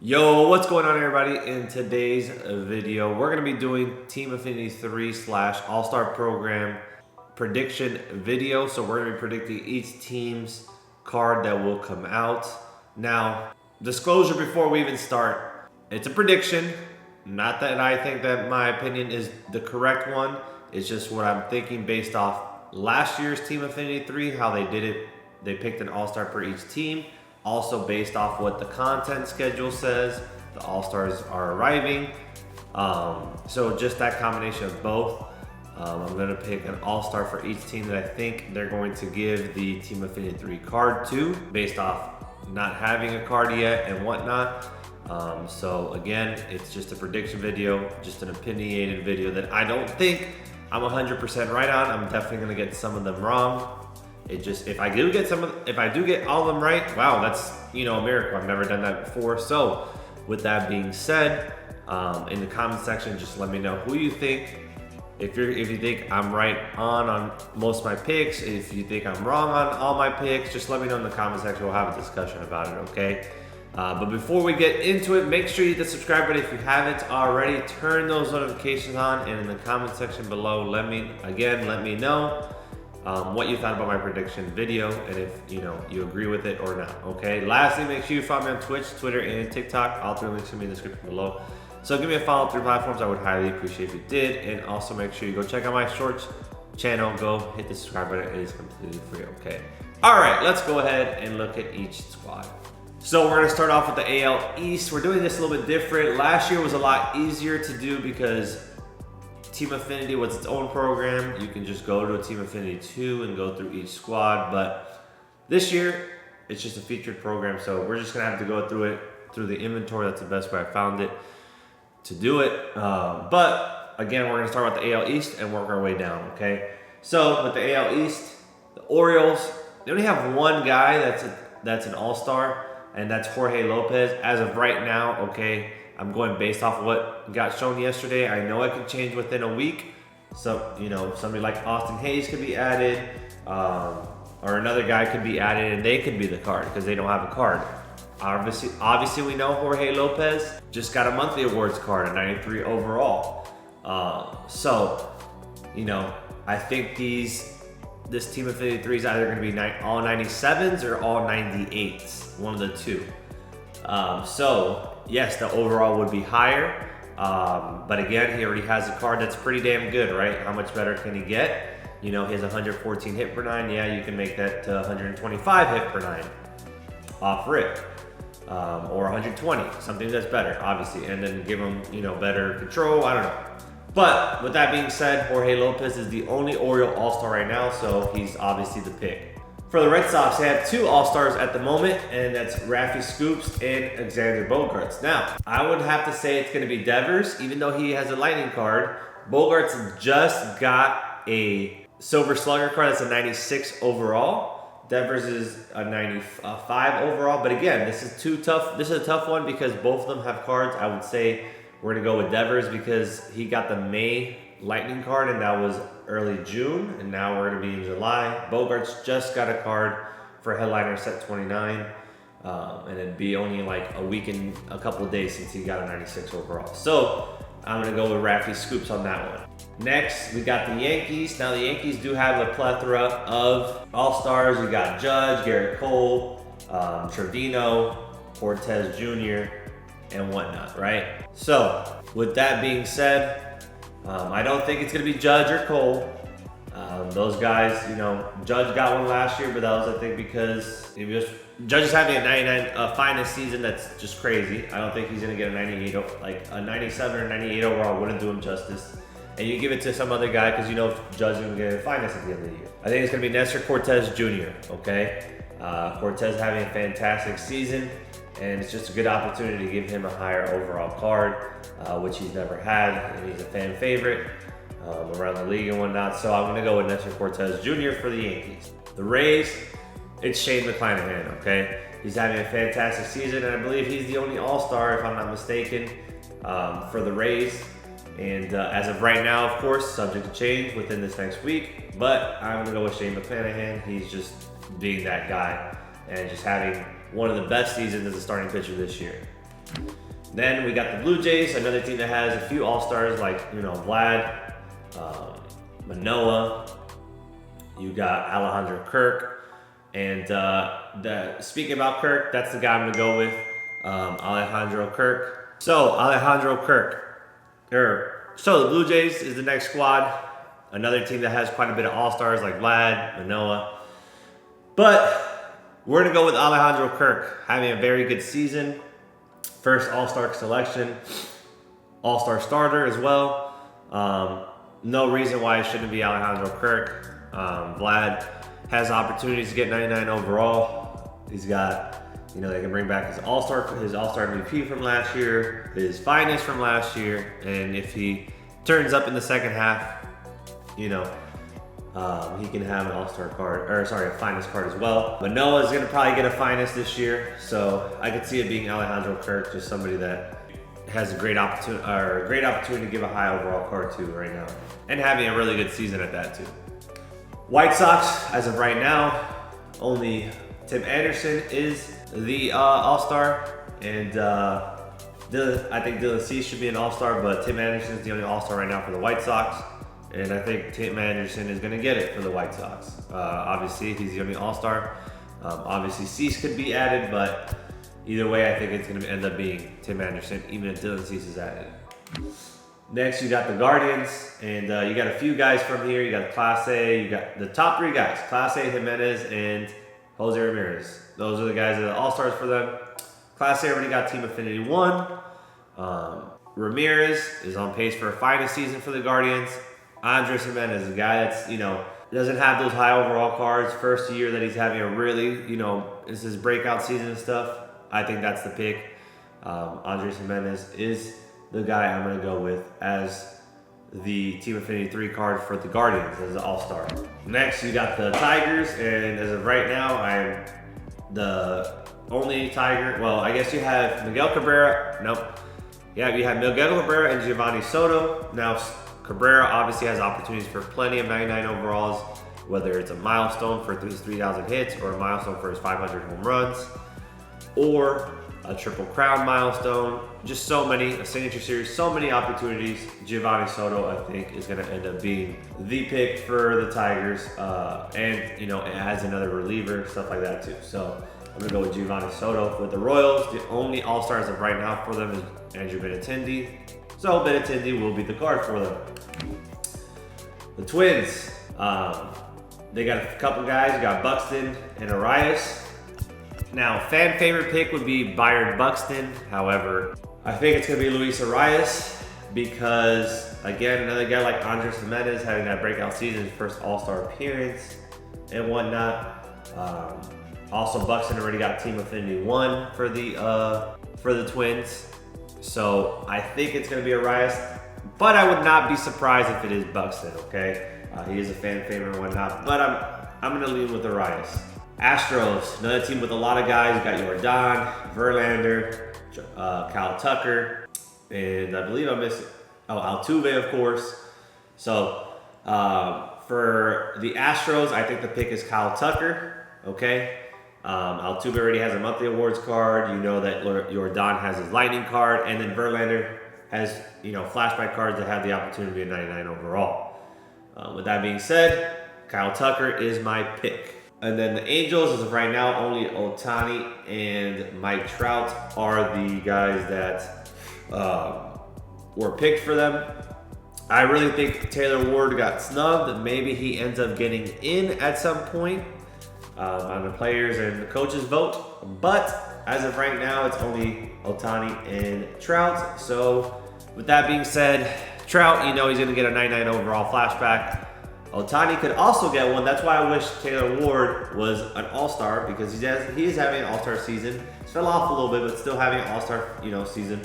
Yo, what's going on everybody? In today's video, we're going to be doing Team Affinity 3 / All-Star Program prediction video. So we're going to be predicting each team's card that will come out. Now, disclosure before we even start, it's a prediction. Not that I think that my opinion is the correct one. It's just what I'm thinking based off last year's Team Affinity 3, how they did it. They picked an all-star per each team. Also based off what the content schedule says, the all-stars are arriving. So just that combination of both. I'm gonna pick an all-star for each team that I think they're going to give the Team Affinity 3 card to, based off not having a card yet and whatnot. So again, it's just a prediction video, just an opinionated video that I don't think I'm 100% right on. I'm definitely gonna get some of them wrong. It just, if I do get all of them right, wow, that's, a miracle. I've never done that before. So with that being said, in the comment section, just let me know who you think. If you think I'm right on most of my picks, if you think I'm wrong on all my picks, just let me know in the comment section. We'll have a discussion about it, okay? But before we get into it, make sure you hit the subscribe button if you haven't already. Turn those notifications on, and in the comment section below, let me know what you thought about my prediction video, and if you agree with it or not. Okay. Lastly, make sure you follow me on Twitch, Twitter, and TikTok. All three links will be in the description below. So give me a follow through platforms. I would highly appreciate if you did, and also make sure you go check out my shorts channel. Go hit the subscribe button. It is completely free. Okay. All right. Let's go ahead and look at each squad. So we're gonna start off with the AL East. We're doing this a little bit different. Last year was a lot easier to do because Team Affinity was its own program. You can just go to a Team Affinity 2 and go through each squad. But this year, it's just a featured program. So we're just gonna have to go through it through the inventory. That's the best way I found it to do it. But again, we're gonna start with the AL East and work our way down, okay? So with the AL East, the Orioles, they only have one guy that's an all-star, and that's Jorge Lopez. As of right now, okay, I'm going based off of what got shown yesterday. I know it could change within a week. So, somebody like Austin Hayes could be added, or another guy could be added, and they could be the card because they don't have a card. Obviously, we know Jorge Lopez just got a monthly awards card, a 93 overall. So, I think this Team Affinity 3 is either going to be all 97s or all 98s, one of the two. So yes, the overall would be higher, but again, he already has a card that's pretty damn good, right? How much better can he get? He has 114 hit per 9. Yeah, you can make that to 125 hit per 9 off rip, or 120, something that's better, obviously, and then give him, better control. I don't know. But with that being said, Jorge Lopez is the only Oriole All-Star right now, so he's obviously the pick. For the Red Sox, they have two All-Stars at the moment, and that's Rafi Scoops and Alexander Bogaerts. Now, I would have to say it's going to be Devers, even though he has a lightning card. Bogaerts just got a Silver Slugger card. That's a 96 overall. Devers is a 95 overall. But again, this is a tough one because both of them have cards. I would say we're going to go with Devers because he got the May lightning card, and that was early June, and now we're going to be in July. Bogaerts just got a card for Headliner set 29, and it'd be only like a week and a couple of days since he got a 96 overall. So I'm going to go with Rafi Scoops on that one. Next, we got the Yankees. Now the Yankees do have a plethora of all-stars. We got Judge, Garrett Cole, Trevino, Cortez Jr., and whatnot, right? So with that being said, I don't think it's going to be Judge or Cole. Those guys, Judge got one last year, but that was, I think, because Judge is having a 99 finest season that's just crazy. I don't think he's going to get a 98, like a 97 or 98 overall wouldn't do him justice. And you give it to some other guy because Judge is going to get a finest at the end of the year. I think it's going to be Nestor Cortez Jr., okay? Cortez having a fantastic season, and it's just a good opportunity to give him a higher overall card, which he's never had, and he's a fan favorite around the league and whatnot. So I'm going to go with Nestor Cortez Jr. for the Yankees. The Rays, it's Shane McClanahan, okay? He's having a fantastic season, and I believe he's the only all-star, if I'm not mistaken, for the Rays. And as of right now, of course, subject to change within this next week, but I'm going to go with Shane McClanahan. He's just being that guy and just having one of the best seasons as a starting pitcher this year. Then we got the Blue Jays, another team that has a few all-stars like, Vlad, Manoah. You got Alejandro Kirk. And speaking about Kirk, that's the guy I'm going to go with, Alejandro Kirk. So the Blue Jays is the next squad. Another team that has quite a bit of all-stars like Vlad, Manoah. But we're going to go with Alejandro Kirk, having a very good season. First all-star selection, all-star starter as well. No reason why it shouldn't be Alejandro Kirk. Vlad has opportunities to get 99 overall. He's got, they can bring back his all-star MVP from last year, his finest from last year, and if he turns up in the second half, he can have an all-star card, a finest card as well. Manoah is going to probably get a finest this year, so I could see it being Alejandro Kirk, just somebody that has a great opportunity to give a high overall card to right now, and having a really good season at that too. White Sox, as of right now, only Tim Anderson is the all-star, and I think Dylan Cease should be an all-star, but Tim Anderson is the only all-star right now for the White Sox. And I think Tim Anderson is going to get it for the White Sox. Obviously, he's the only all-star. Obviously, Cease could be added, but either way, I think it's going to end up being Tim Anderson, even if Dylan Cease is added. Next, you got the Guardians, and you got a few guys from here. You got Class A. You got the top three guys, Class A, Jimenez, and Jose Ramirez. Those are the guys that are the all-stars for them. Class A already got Team Affinity 1. Ramirez is on pace for a finest season for the Guardians. Andres Jimenez is a guy that's, doesn't have those high overall cards. First year that he's having a really, it's his breakout season and stuff. I think that's the pick. Andres Jimenez is the guy I'm going to go with as the Team Affinity 3 card for the Guardians as an all-star. Next, you got the Tigers, and as of right now, I'm the only Tiger. Well, I guess you have Miguel Cabrera. Nope. Yeah, you have Miguel Cabrera and Giovanni Soto. Now, Cabrera obviously has opportunities for plenty of 99 overalls, whether it's a milestone for his 3,000 hits or a milestone for his 500 home runs, or a Triple Crown milestone. Just so many, a signature series, so many opportunities. Giovanni Soto, I think, is going to end up being the pick for the Tigers, and it has another reliever, stuff like that too. So I'm going to go with Giovanni Soto. With the Royals, the only all-stars of right now for them is Andrew Benintendi. So Benintendi will be the card for them. The Twins, they got a couple guys. You got Buxton and Arias. Now, fan favorite pick would be Byron Buxton. However, I think it's going to be Luis Arias because, again, another guy like Andres Jimenez having that breakout season, his first all-star appearance and whatnot. Also, Buxton already got Team Affinity 1 for the Twins. So I think it's going to be Arias, but I would not be surprised if it is Buxton, okay? He is a fan favorite and whatnot, but I'm going to lean with Arias. Astros, another team with a lot of guys. You got Jordan, Verlander, Kyle Tucker, and I believe I'm missing, Altuve, of course. So for the Astros, I think the pick is Kyle Tucker, okay? Altuve already has a monthly awards card. You know that Jordan has his lightning card, and then Verlander has, flashback cards that have the opportunity to be a 99 overall. With that being said, Kyle Tucker is my pick. And then the Angels, as of right now, only Ohtani and Mike Trout are the guys that were picked for them. I really think Taylor Ward got snubbed. Maybe he ends up getting in at some point on the players and the coaches vote. But as of right now, it's only Ohtani and Trout. So with that being said, Trout, he's going to get a 99 overall flashback. Ohtani could also get one. That's why I wish Taylor Ward was an all-star, because he is having an all-star season. He's fell off a little bit, but still having an all-star season.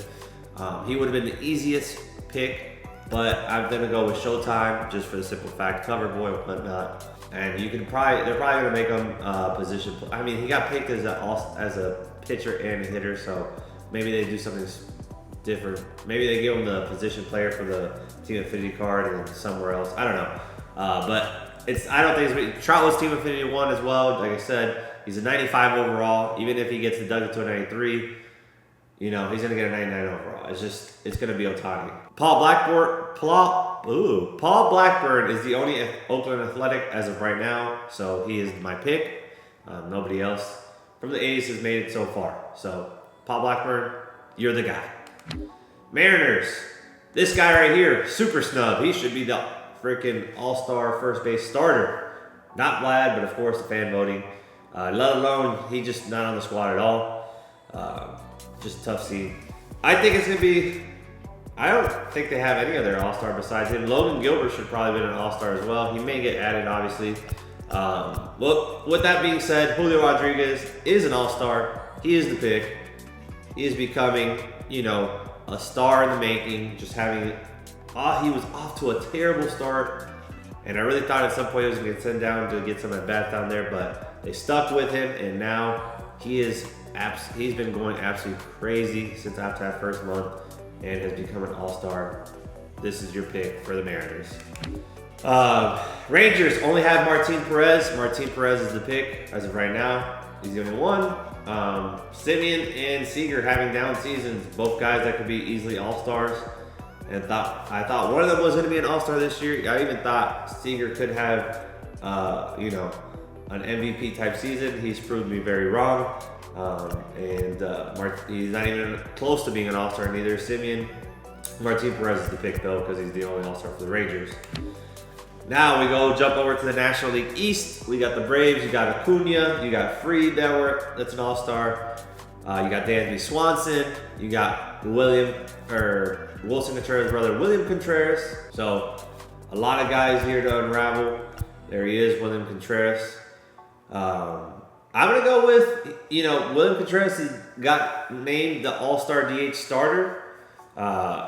He would have been the easiest pick, but I'm gonna go with Showtime just for the simple fact, cover boy and whatnot. And they're probably gonna make him position. I mean, he got picked as a pitcher and a hitter, so maybe they do something different. Maybe they give him the position player for the Team Affinity card and then somewhere else. I don't know. But I don't think Trout was Team Affinity 1 as well. Like I said, he's a 95 overall. Even if he gets deducted to a 93, you know, he's gonna get a 99 overall. It's gonna be Ohtani. Paul Blackburn is the only Oakland Athletic as of right now, so he is my pick. Nobody else from the A's has made it so far. So Paul Blackburn, you're the guy. Mariners, this guy right here, super snub. He should be the freaking all-star first base starter. Not Vlad, but of course the fan voting. Let alone, he just not on the squad at all. Just a tough scene. I think it's going to be, I don't think they have any other all-star besides him. Logan Gilbert should probably be an all-star as well. He may get added, obviously. Well, with that being said, Julio Rodriguez is an all-star. He is the pick. He is becoming, you know, a star in the making. Just having, he was off to a terrible start. And I really thought at some point he was going to get sent down to get some at-bats down there, but they stuck with him, and now he's been going absolutely crazy since after that first month and has become an all-star. This is your pick for the Mariners. Rangers only have Martin Perez. Martin Perez is the pick as of right now. He's the only one. Simeon and Seager having down seasons, both guys that could be easily all-stars. And I thought one of them was going to be an all-star this year. I even thought Seager could have, you know, an MVP type season. He's proved me very wrong. He's not even close to being an all-star neither. Martin Perez is the pick though, because he's the only all-star for the Rangers. Now we jump over to the National League East. We got the Braves, you got Acuna, you got Fried that's an all-star. You got Dansby Swanson, you got Wilson Contreras' brother, William Contreras. So a lot of guys here to unravel. There he is, William Contreras. I'm going to go with, you know, William Contreras got named the All-Star DH starter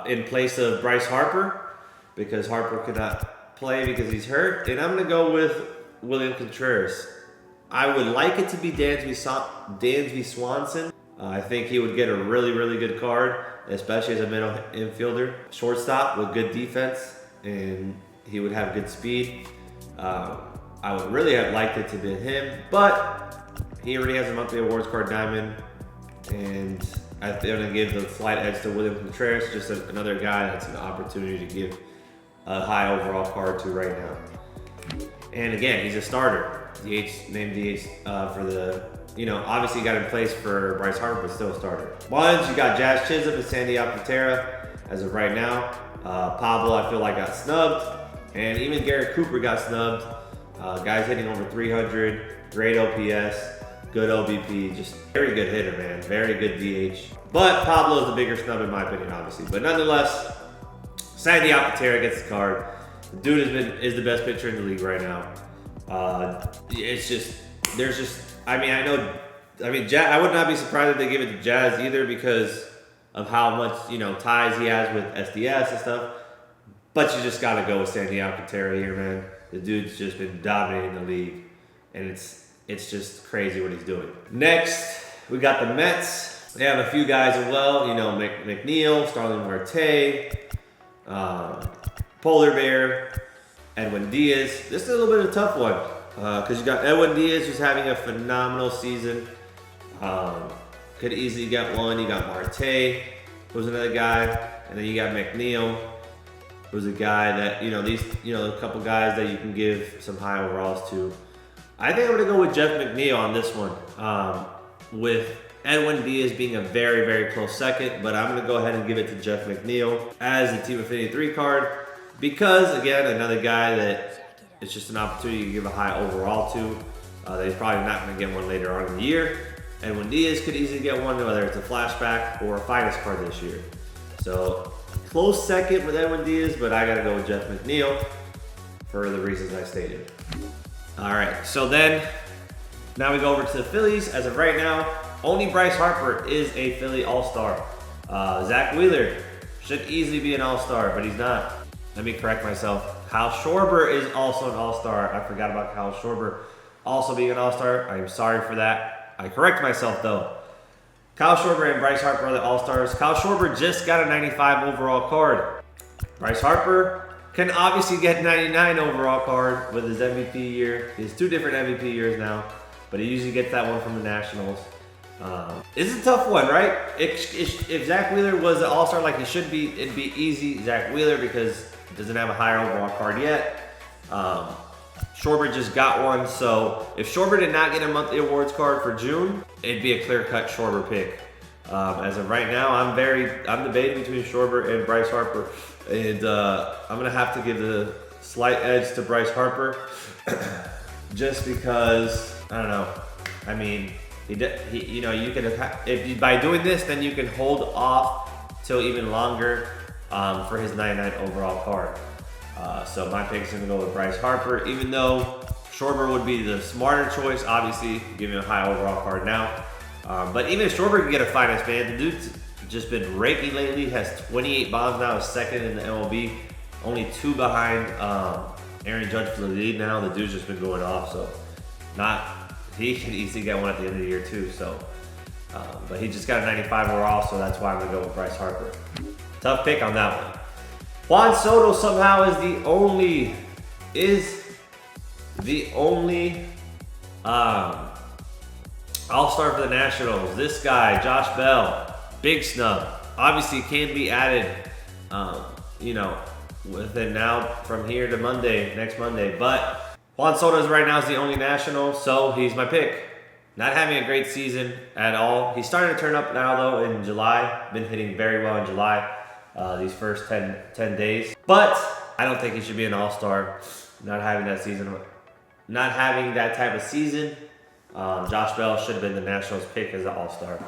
in place of Bryce Harper because Harper could not play because he's hurt. And I'm going to go with William Contreras. I would like it to be Dansby Swanson. I think he would get a really, really good card, especially as a middle infielder. Shortstop with good defense, and he would have good speed. I would really have liked it to be him, but he already has a monthly awards card diamond, and I'm going to give the slight edge to William Contreras, just another guy that's an opportunity to give a high overall card to right now. And again, he's a starter. Named DH for the, you know, obviously got in place for Bryce Harper, but still a starter. Ones, you got Jazz Chisholm and Sandy Alcantara as of right now. Pablo, I feel like, got snubbed, and even Garrett Cooper got snubbed. Guys hitting over 300, great OPS, good OBP, just very good hitter, man, very good DH. But Pablo is the bigger snub in my opinion, obviously. But nonetheless, Sandy Alcantara gets the card. The dude is the best pitcher in the league right now. I would not be surprised if they give it to Jazz either because of how much, you know, ties he has with SDS and stuff. But you just gotta go with Sandy Alcantara here, man. The dude's just been dominating the league, and it's just crazy what he's doing. Next, we got the Mets. They have a few guys as well, you know, McNeil, Starling Marte, Polar Bear, Edwin Diaz. This is a little bit of a tough one because you got Edwin Diaz who's having a phenomenal season. Could easily get one. You got Marte, who's another guy, and then you got McNeil, who's a guy that, you know, a couple guys that you can give some high overalls to. I think I'm gonna go with Jeff McNeil on this one, with Edwin Diaz being a very, very close second, but I'm gonna go ahead and give it to Jeff McNeil as the Team Affinity 3 card because, again, another guy that it's just an opportunity to give a high overall to. That he's probably not gonna get one later on in the year. Edwin Diaz could easily get one, whether it's a flashback or a finest card this year. So close second with Edwin Diaz, but I gotta go with Jeff McNeil for the reasons I stated. All right, so then now we go over to the Phillies. As of right now, only Bryce Harper is a Philly All-Star. Zach Wheeler should easily be an All-Star, but he's not. Let me correct myself. Kyle Schwarber is also an All-Star. I forgot about Kyle Schwarber also being an All-Star. I am sorry for that. I correct myself though. Kyle Schwarber and Bryce Harper are the All-Stars. Kyle Schwarber just got a 95 overall card. Bryce Harper can obviously get 99 overall card with his MVP year. He has two different MVP years now, but he usually gets that one from the Nationals. It's a tough one, right? If Zach Wheeler was an all-star like he should be, it'd be easy. Zach Wheeler, because he doesn't have a higher overall card yet. Schwarber just got one, so if Schwarber did not get a monthly awards card for June, it'd be a clear-cut Schwarber pick. As of right now, I'm debating between Schwarber and Bryce Harper, and I'm gonna have to give the slight edge to Bryce Harper, just because I don't know. I mean, you know, you can by doing this, then you can hold off till even longer for his 99 overall card. So my pick is gonna go with Bryce Harper, even though Schwarber would be the smarter choice. Obviously, giving a high overall card now. But even if Schwarber can get a finest, man, the dude's just been raking lately. Has 28 bombs now, is second in the MLB, only 2 behind Aaron Judge for the lead now. The dude's just been going off, so he can easily get one at the end of the year too. So, but he just got a 95 overall, so that's why I'm gonna go with Bryce Harper. Tough pick on that one. Juan Soto somehow is the only all-star for the Nationals. This guy, Josh Bell, big snub. Obviously can be added, you know, within now from here to next Monday. But Juan Soto right now is the only National, so he's my pick. Not having a great season at all. He's starting to turn up now though in July. Been hitting very well in July, these first 10 days. But I don't think he should be an all-star. Not having that type of season. Josh Bell should have been the Nationals pick as an all-star,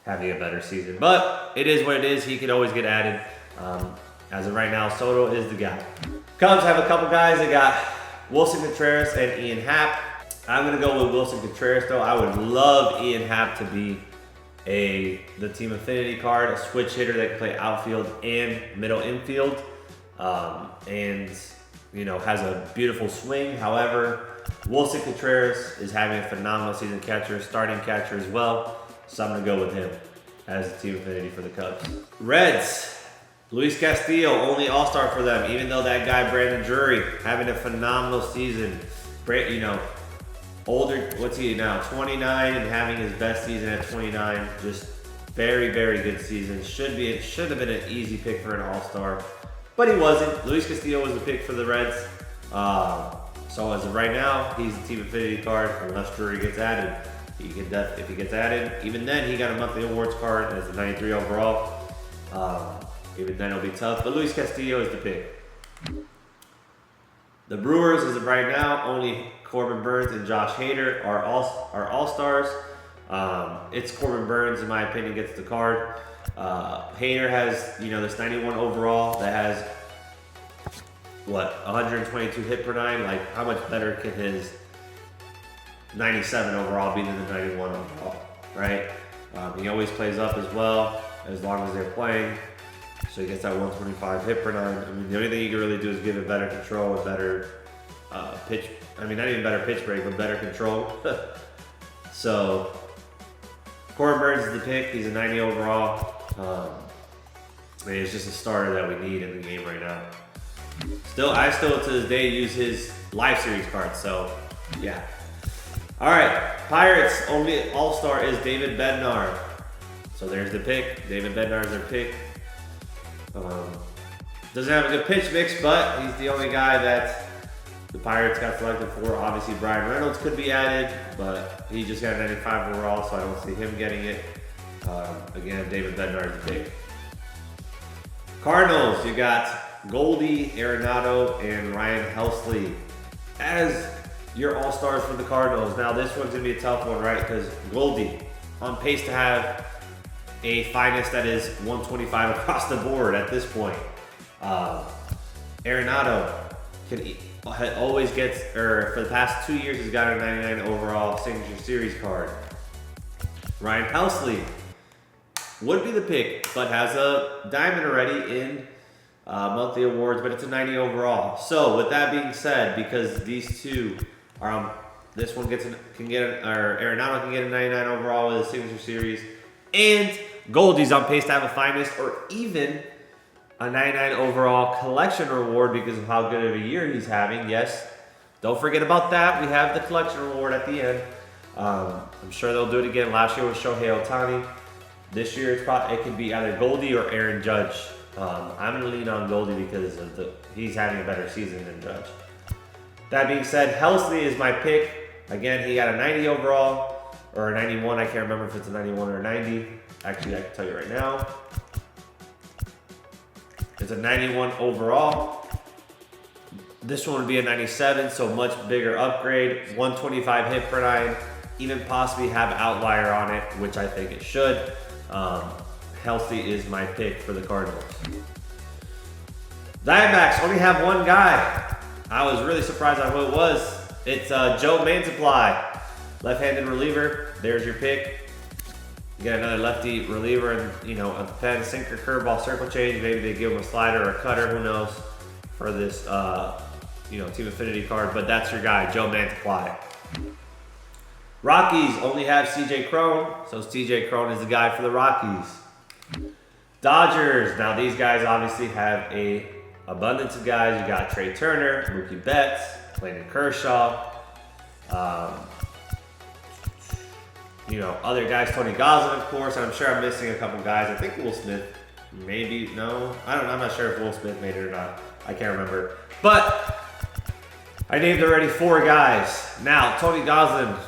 having a better season. But it is what it is. He could always get added. As of right now, Soto is the guy. Cubs have a couple guys. They got Wilson Contreras and Ian Happ. I'm going to go with Wilson Contreras, though. I would love Ian Happ to be the team affinity card, a switch hitter that can play outfield and middle infield. And, you know, has a beautiful swing. However, Wilson Contreras is having a phenomenal season, starting catcher as well. So I'm going to go with him as the team affinity for the Cubs. Reds, Luis Castillo, only all-star for them, even though that guy, Brandon Drury, having a phenomenal season. You know, older, what's he now, 29, and having his best season at 29. Just very, very good season. Should have been an easy pick for an all-star, but he wasn't. Luis Castillo was the pick for the Reds. So as of right now, he's the team affinity card unless Drury gets added. If he gets added, even then he got a monthly awards card as a 93 overall. Even then it'll be tough, but Luis Castillo is the pick. The Brewers, as of right now, only Corbin Burnes and Josh Hader are all-stars. It's Corbin Burnes, in my opinion, gets the card. Hader has, you know, this 91 overall that has 122 hit per 9. Like, how much better can his 97 overall be than the 91 overall, right? He always plays up as well, as long as they're playing. So he gets that 125 hit per 9. I mean, the only thing you can really do is give it better control and better pitch. I mean, not even better pitch break, but better control. So Corbin Burnes is the pick. He's a 90 overall. And he's just a starter that we need in the game right now. I still to this day use his live series card. So yeah. All right, Pirates only all-star is David Bednar. So there's the pick. David Bednar is their pick. Doesn't have a good pitch mix, but he's the only guy that the Pirates got selected for. Obviously, Brian Reynolds could be added, but he just got a 95 overall, so I don't see him getting it. Again, David Bednar is the pick. Cardinals, you got Goldie, Arenado, and Ryan Helsley as your all-stars for the Cardinals. Now, this one's going to be a tough one, right? Because Goldie, on pace to have a finest that is 125 across the board at this point. Arenado always gets, or for the past 2 years, he's got a 99 overall signature series card. Ryan Helsley would be the pick, but has a diamond already in monthly awards, but it's a 90 overall. So with that being said, because these two are this one Arenado can get a 99 overall with a signature series, and Goldie's on pace to have a finest or even a 99 overall collection reward because of how good of a year he's having. Yes, don't forget about that. We have the collection reward at the end. I'm sure they'll do it again. Last year was Shohei Ohtani. This year it could be either Goldie or Aaron Judge. I'm gonna lean on Goldie because he's having a better season than Judge. That being said, Helsley is my pick. Again, he got a 90 overall or a 91. I can't remember if it's a 91 or a 90. Actually, I can tell you right now. It's a 91 overall. This one would be a 97, so much bigger upgrade. 125 hit per 9, even possibly have outlier on it, which I think it should. Helsley is my pick for the Cardinals. Diamondbacks only have one guy. I was really surprised on who it was. It's Joe Mansupply, left-handed reliever. There's your pick. You get another lefty reliever, and a pen, sinker, curveball, circle change. Maybe they give him a slider or a cutter. Who knows? For this, Team Affinity card. But that's your guy, Joe Mansupply. Rockies only have CJ Cron, so CJ Cron is the guy for the Rockies. Dodgers. Now these guys obviously have a abundance of guys. You got Trey Turner, Mookie Betts, Clayton Kershaw. Other guys, Tony Gonsolin, of course, and I'm sure I'm missing a couple guys. I think Will Smith, maybe, no. I'm not sure if Will Smith made it or not. I can't remember. But I named already 4 guys. Now, Tony Gonsolin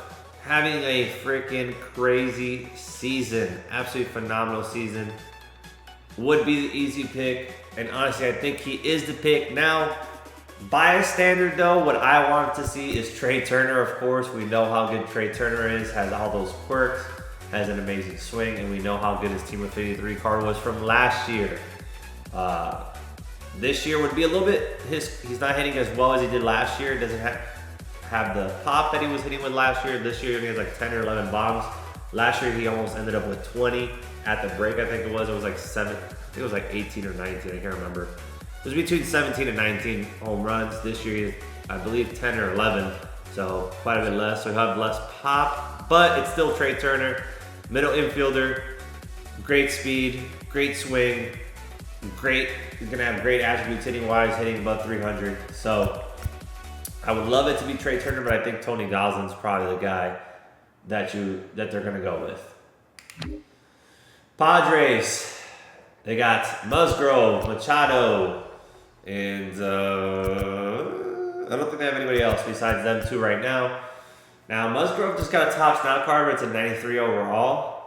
having a freaking crazy season. Absolutely phenomenal season. Would be the easy pick. And honestly, I think he is the pick. Now, by a standard though, what I want to see is Trey Turner, of course. We know how good Trey Turner is, has all those quirks, has an amazing swing, and we know how good his Team Affinity 3 card was from last year. This year would be a little bit, he's not hitting as well as he did last year. Doesn't have the pop that he was hitting with last year. This year he has like 10 or 11 bombs. Last year he almost ended up with 20 at the break, I think it was. It was like 7, I think it was like 18 or 19, I can't remember. It was between 17 and 19 home runs. This year, he has, I believe, 10 or 11, so quite a bit less. So he'll have less pop, but it's still Trey Turner, middle infielder, great speed, great swing, he's gonna have great attributes hitting-wise, hitting above 300. So I would love it to be Trey Turner, but I think Tony Gonsolin's probably the guy that they're gonna go with. Padres, they got Musgrove, Machado, and I don't think they have anybody else besides them 2 right now. Now, Musgrove just got a top snout card, but it's a 93 overall.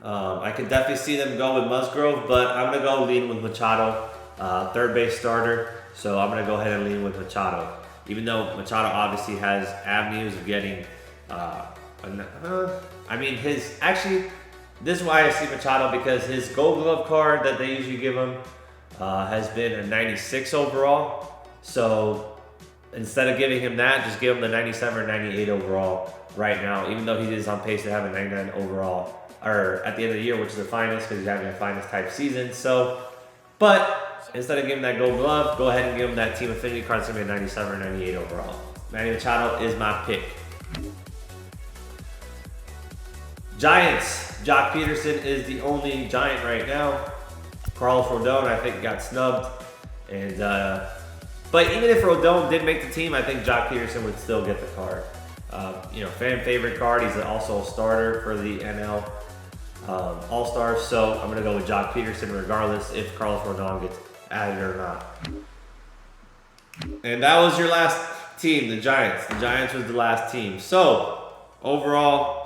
I could definitely see them go with Musgrove, but I'm going to go lean with Machado, third base starter. So I'm going to go ahead and lean with Machado. Even though Machado obviously has avenues of getting, this is why I see Machado, because his Gold Glove card that they usually give him has been a 96 overall. So instead of giving him that, just give him the 97 or 98 overall right now, even though he is on pace to have a 99 overall, or at the end of the year, which is the finest, because he's having a finest type season. So, but instead of giving that Gold Glove, go ahead and give him that Team Affinity card. It's going to be a 97 or 98 overall. Manny Machado is my pick. Giants. Jock Peterson is the only Giant right now. Carlos Rodon, I think, got snubbed. And but even if Rodon did make the team, I think Jock Peterson would still get the card. Fan favorite card. He's also a starter for the NL All-Stars. So I'm going to go with Jock Peterson regardless if Carlos Rodon gets added or not. And that was your last team, the Giants. The Giants was the last team. So overall,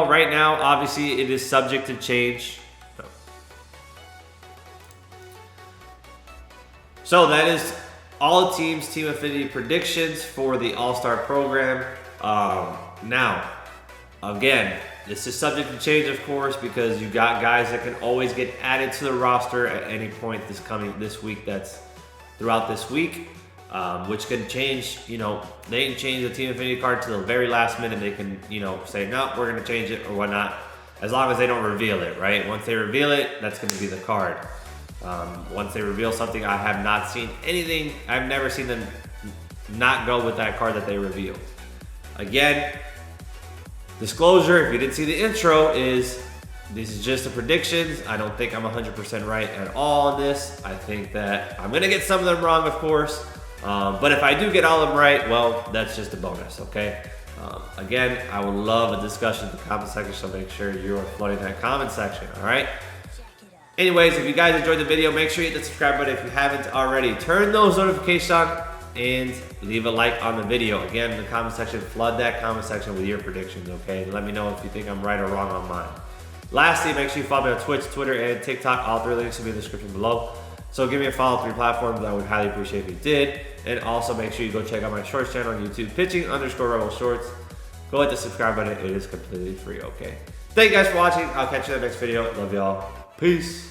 right now, obviously, it is subject to change. So that is all the teams' Team Affinity predictions for the All-Star program. Now, again, this is subject to change, of course, because you got guys that can always get added to the roster at any point this week. That's throughout this week. Which can change, they can change the Team Affinity card to the very last minute. They can, say, no, we're going to change it or whatnot, as long as they don't reveal it, right? Once they reveal it, that's going to be the card. Once they reveal something, I have not seen anything. I've never seen them not go with that card that they revealed. Again, disclosure, if you didn't see the intro, this is just the predictions. I don't think I'm 100% right at all on this. I think that I'm going to get some of them wrong, of course. But if I do get all of them right, well, that's just a bonus, okay? Again, I would love a discussion in the comment section, so make sure you are flooding that comment section, all right? Anyways, if you guys enjoyed the video, make sure you hit the subscribe button if you haven't already. Turn those notifications on and leave a like on the video. Again, in the comment section, flood that comment section with your predictions, okay? And let me know if you think I'm right or wrong on mine. Lastly, make sure you follow me on Twitch, Twitter, and TikTok. All 3 links will be in the description below. So give me a follow on 3 platforms. I would highly appreciate if you did. And also make sure you go check out my shorts channel on YouTube, pitching_rebel shorts. Go hit the subscribe button. It is completely free, okay? Thank you guys for watching. I'll catch you in the next video. Love y'all. Peace.